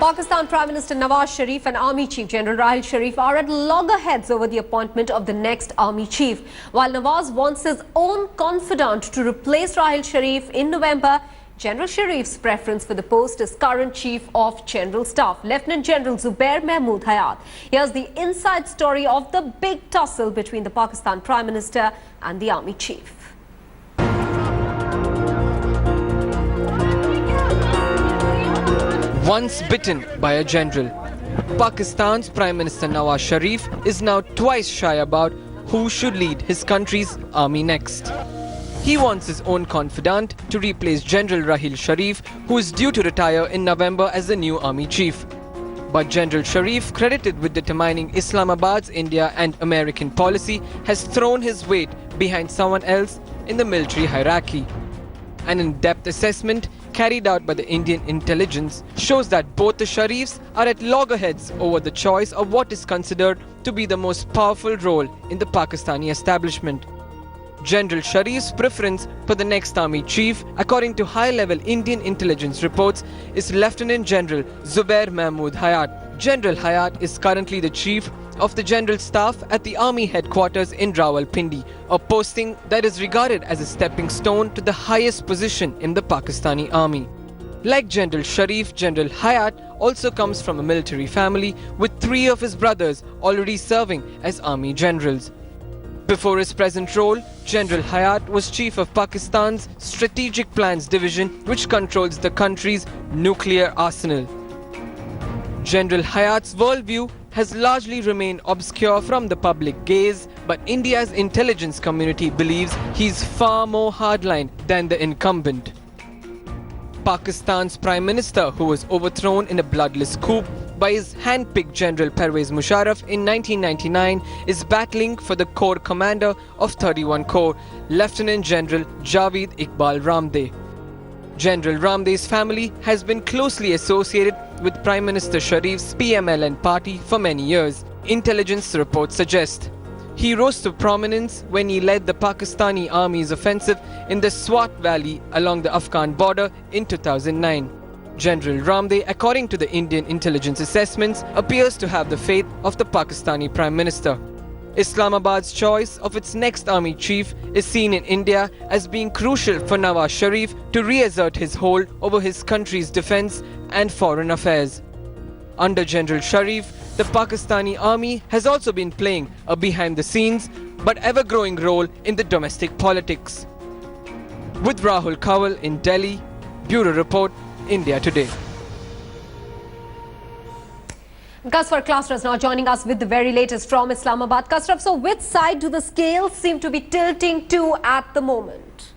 Pakistan Prime Minister Nawaz Sharif and Army Chief Gen Raheel Sharif are at loggerheads over the appointment of the next Army Chief. While Nawaz wants his own confidant to replace Raheel Sharif in November, General Sharif's preference for the post is current Chief of General Staff, Lieutenant General Zubair Mahmood Hayat. Here's the inside story of the big tussle between the Pakistan Prime Minister and the Army Chief. Once bitten by a general, Pakistan's Prime Minister Nawaz Sharif is now twice shy about who should lead his country's army next. He wants his own confidant to replace General Raheel Sharif, who is due to retire in November as the new army chief. But General Sharif, credited with determining Islamabad's India and American policy, has thrown his weight behind someone else in the military hierarchy. An in-depth assessment carried out by the Indian intelligence shows that both the Sharifs are at loggerheads over the choice of what is considered to be the most powerful role in the Pakistani establishment. General Sharif's preference for the next army chief, according to high-level Indian intelligence reports, is Lieutenant General Zubair Mahmood Hayat. General Hayat is currently the chief of the General Staff at the Army headquarters in Rawalpindi, a posting that is regarded as a stepping stone to the highest position in the Pakistani Army. Like General Sharif, General Hayat also comes from a military family with 3 of his brothers already serving as Army generals. Before his present role, General Hayat was chief of Pakistan's Strategic Plans Division, which controls the country's nuclear arsenal. General Hayat's worldview has largely remained obscure from the public gaze, but India's intelligence community believes he's far more hardline than the incumbent. Pakistan's Prime Minister, who was overthrown in a bloodless coup by his hand-picked General Pervez Musharraf in 1999, is battling for the Corps Commander of 31 Corps, Lieutenant General Javed Iqbal Ramde. General Ramde's family has been closely associated with Prime Minister Sharif's PMLN party for many years, intelligence reports suggest. He rose to prominence when he led the Pakistani Army's offensive in the Swat Valley along the Afghan border in 2009. General Ramde, according to the Indian intelligence assessments, appears to have the faith of the Pakistani Prime Minister. Islamabad's choice of its next army chief is seen in India as being crucial for Nawaz Sharif to reassert his hold over his country's defense and foreign affairs. Under General Sharif, the Pakistani army has also been playing a behind-the-scenes but ever-growing role in the domestic politics. With Rahul Kawal in Delhi, Bureau Report, India Today. Kasfar Cluster is now joining us with the very latest from Islamabad. Kasfar, so which side do the scales seem to be tilting to at the moment?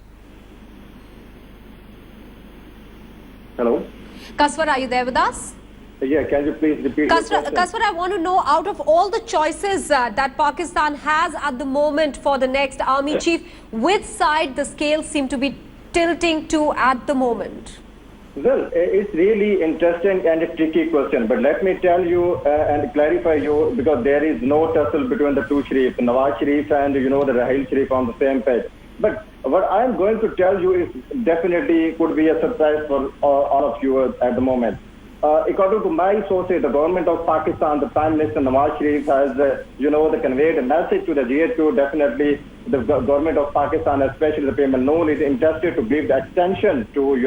Hello? Kasfar, are you there with us? Yeah, can you please repeat your question? Kasfar, I want to know, out of all the choices that Pakistan has at the moment for the next army chief, which side the scales seem to be tilting to at the moment? Well, it's really interesting and a tricky question, but let me tell you and clarify you, because there is no tussle between the two Sharifs, Nawaz Sharif and the Raheel Sharif on the same page. But what I'm going to tell you is definitely could be a surprise for all of you at the moment. According to my sources, the government of Pakistan, the Prime Minister Nawaz Sharif has, conveyed a message to the GA2. Definitely, the government of Pakistan, especially the PMLN, is interested to give the extension to,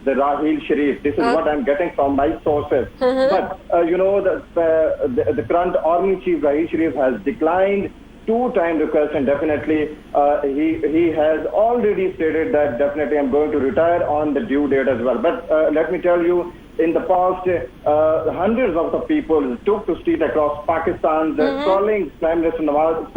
the Raheel Sharif. This is what I'm getting from my sources. But, the current Army Chief Raheel Sharif has declined 2-time request, and definitely he has already stated that definitely I'm going to retire on the due date as well. But let me tell you, in the past, hundreds of the people took to street across Pakistan, calling Prime Minister Nawaz,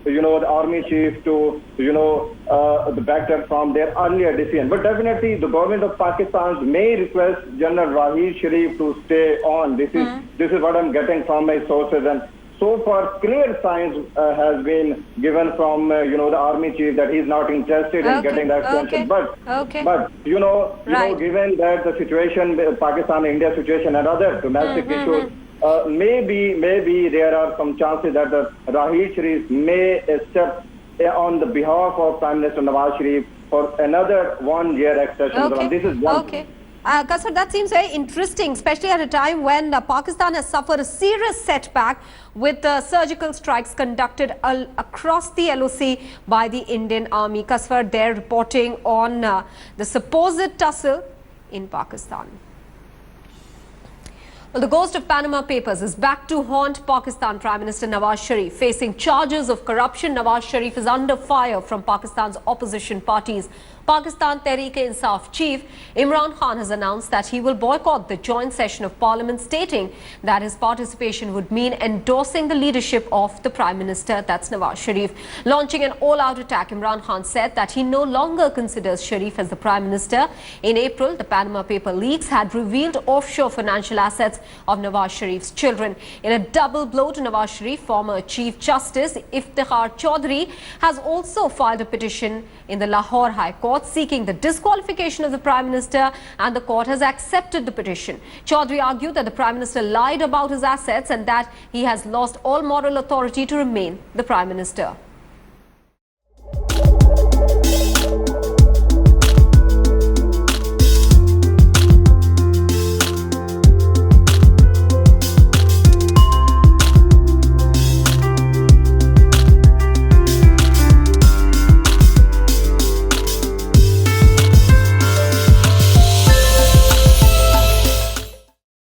the Army Chief to, the backtrack from their earlier decision. But definitely, the government of Pakistan may request General Raheel Sharif to stay on. This is what I'm getting from my sources, and so far, clear signs has been given from the Army Chief that he's not interested in getting that extension. But given that the situation, Pakistan-India situation, and other domestic issues, maybe there are some chances that the Raheel Sharif may step on the behalf of Prime Minister Nawaz Sharif for another 1-year extension. This is one. Kasar, that seems very interesting, especially at a time when Pakistan has suffered a serious setback with surgical strikes conducted across the LOC by the Indian Army. Kasar, they're reporting on the supposed tussle in Pakistan. Well, the ghost of Panama Papers is back to haunt Pakistan Prime Minister Nawaz Sharif. Facing charges of corruption, Nawaz Sharif is under fire from Pakistan's opposition parties. Pakistan Tehreek-e-Insaf chief Imran Khan has announced that he will boycott the joint session of parliament, stating that his participation would mean endorsing the leadership of the Prime Minister, that's Nawaz Sharif. Launching an all-out attack, Imran Khan said that he no longer considers Sharif as the Prime Minister. In April, the Panama Paper leaks had revealed offshore financial assets of Nawaz Sharif's children. In a double blow to Nawaz Sharif, former Chief Justice Iftikhar Chaudhry has also filed a petition in the Lahore High Court seeking the disqualification of the Prime Minister, and the court has accepted the petition. Chaudhry argued that the Prime Minister lied about his assets and that he has lost all moral authority to remain the Prime Minister.